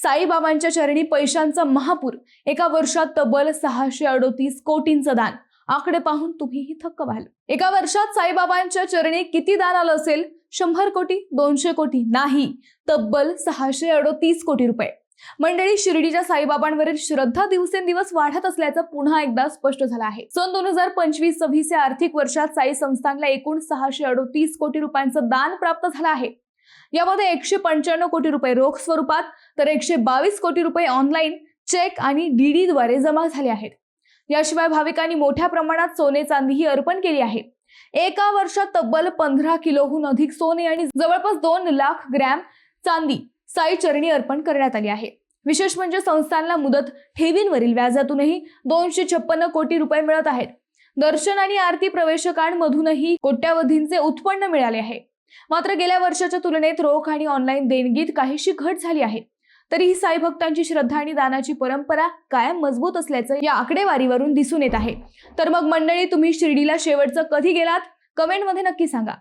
साईबाबांच्या चरणी पैशांचा महापूर, एका वर्षात तब्बल 638 कोटींचं दान। आकडे पाहून तुम्हीही थक्क व्हाल। एका वर्षात साईबाबांच्या चरणी किती दान आलं असेल? 100 कोटी, 200 कोटी नाही, तब्बल 638 कोटी रुपये। मंडळी, शिर्डीच्या साईबाबांवरील श्रद्धा दिवसेंदिवस वाढत असल्याचं पुन्हा एकदा स्पष्ट झालं आहे। सन 2025-26 या आर्थिक वर्षात साई संस्थानला एकूण 638 कोटी रुपयांचं दान प्राप्त झालं आहे। यामध्ये 195 कोटी रुपये रोख स्वरूपात तर 122 कोटी रुपये ऑनलाईन, चेक आणि डीडी द्वारे जमा झाले आहेत। याशिवाय भाविकांनी मोठ्या प्रमाणात सोने चांदीही अर्पण केली आहे। एका वर्षात तब्बल 15 किलोहून अधिक सोने आणि जवळपास 2 लाख ग्रॅम चांदी साई चरणी अर्पण करण्यात आली आहे। विशेष म्हणजे संस्थानला मुदत ठेवींवरील व्याजातूनही 256 कोटी रुपये मिळत आहेत। दर्शन आणि आरती प्रवेशकांमधूनही कोट्यावधींचे उत्पन्न मिळाले आहे। मात्र गेल्या वर्षाच्या तुलनेत रोख आणि ऑनलाईन देणगीत काहीशी घट झाली आहे। तरीही साई भक्तांची श्रद्धा आणि दानाची परंपरा कायम मजबूत असल्याचं या आकडेवारीवरून दिसून येत आहे। तर मग मंडळी, तुम्ही शिर्डीला शेवटचं कधी गेलात? कमेंटमध्ये नक्की सांगा।